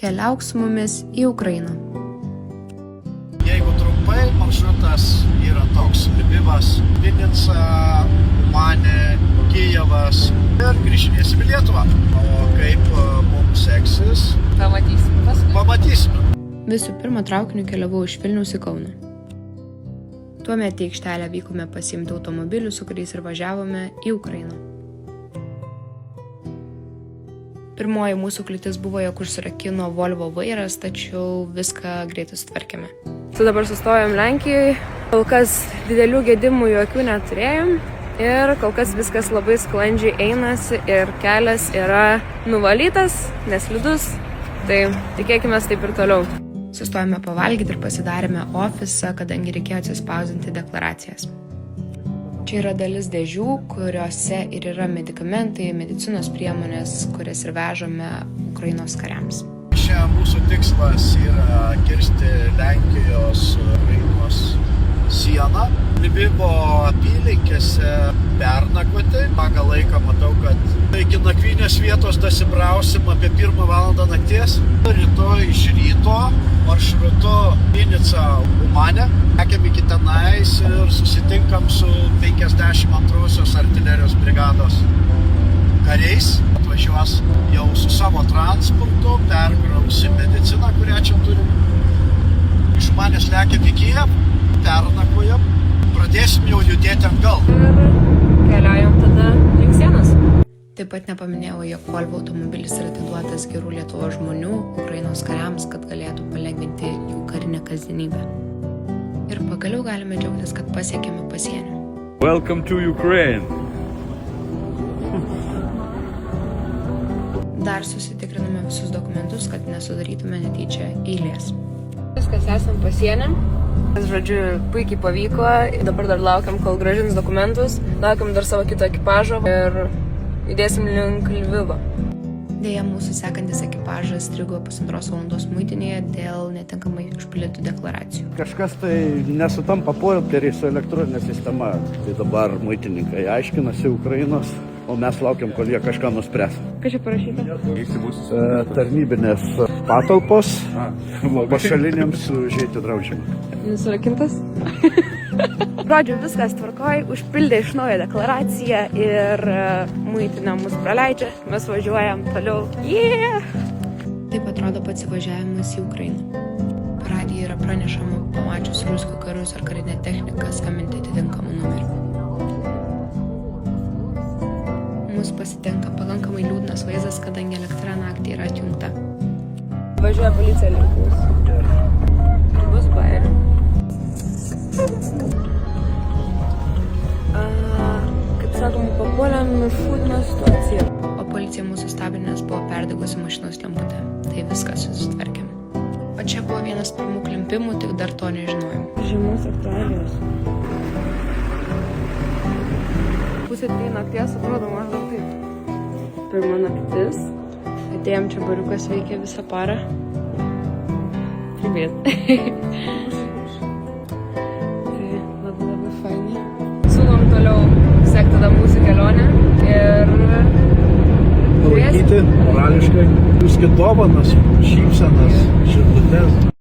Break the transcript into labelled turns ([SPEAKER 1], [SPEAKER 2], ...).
[SPEAKER 1] Keliauk su mumis į Ukrainą.
[SPEAKER 2] Jeigu trumpai, maršrutas yra toks: Lvivas, Vinica, Umanė, Kijevas ir grįžinėsim į Lietuvą. O kaip mums seksis, pamatysime.
[SPEAKER 1] Visų pirma, traukiniu keliavau iš Vilniaus į Kauną. Tuomet į aikštelę vykome pasiimti automobilių, su kuriais ir važiavome į Ukrainą. Pirmoji mūsų kliūtis buvo, jog užsirakino Volvo vairas, tačiau viską greitai sutvarkėme. Dabar sustojom Lenkijoje, kol kas didelių gedimų jokių neturėjom ir kol kas viskas labai sklandžiai einasi ir kelias yra nuvalytas, neslidus, tai tikėkime taip ir toliau. Sustojome pavalgyti ir pasidarėme ofisą, kadangi reikėjo atsispausdinti deklaracijas. Čia yra dalis dėžių, kuriuose ir yra medikamentai, medicinos priemonės, kurias ir vežame Ukrainos kariams.
[SPEAKER 2] Čia mūsų tikslas yra kirsti Lenkijos Ukrainos sieną. Lvivo apylinkėse pernakvoti. Pagal laiką matau, kad iki nakvynės vietos dasibrausim apie 1 valandą nakties. Rytoj iš ryto maršrutu Vinica, Umanė. Lekiam iki tenais ir susitinkam su 52-osios artilerijos brigados kariais. Atvažiuos jau su savo transportu, perkrausim mediciną, kurią čia turim. Iš Umanės lekiam į Kijevą, pernakvojam, pradėsim jau judėti atgal.
[SPEAKER 1] Ir keliaujam tada link sienos. Taip pat nepaminėjau, jog Volvo automobilis yra atiduotas gerų Lietuvos žmonių, Ukrainos kariams, kad galėtų palengvinti jų karinę kasdienybę. Ir pagaliau galime džiaugtis, kad pasiekėme pasienį.
[SPEAKER 3] Welcome to Ukraine.
[SPEAKER 1] Dar susitikriname visus dokumentus, kad nesudarytume netyčia eilės. Viskas, esam pasienę. Žodžiu, puikiai pavyko. Dabar dar laukiam, kol grąžins dokumentus. Laukiam dar savo kito ekipažo ir judėsim link Lvivo. Deja, mūsų sekantis ekipažas strigo 1,5 valandos muitinėje dėl netinkamai užpildytų deklaracijų.
[SPEAKER 4] Kažkas tai nesutampa popieriai su elektroninė sistema. Tai dabar muitininkai aiškinasi Ukrainos, o mes laukiam, kol jie kažką nuspręs.
[SPEAKER 1] Ką čia parašyta?
[SPEAKER 4] Tarnybinės patalpos, pašaliniams užeiti draudžiama.
[SPEAKER 1] Jis surakintas? Žodžiu, viskas tvarkoj, užpildė iš naujo deklaraciją ir muitinė mus praleidžia, mes važiuojam toliau. Taip atrodo pats įvažiavimas į Ukrainą. Per radiją yra pranešama pamačius ruskų karius ar karinę techniką skambinti atitinkamų numerių. Mus pasitinka pakankamai liūdnas vaizdas, kadangi elektra naktį yra atjungta. Važiuoja policija link mūsų. Ir bus bairių. Kaip sakom, papuolėm iš šūdino situaciją. O policija mūsų stabdė, nes buvo perdegusi mašinos lemputė. Tai viskas susitvarkėm. O čia buvo vienas pirmų klimpimų, tik dar to nežinojom. Žiemos aktualijos. 2:30 nakties atrodo maždaug taip. Pirma naktis. Atėjom čia, bariukas veikia visą parą. Привет. Tai labai fainai. Siūlom toliau sekti tada mūsų kelionę ir
[SPEAKER 2] Palaikyti morališkai, jūs dovanas, šypsenas, širdutes.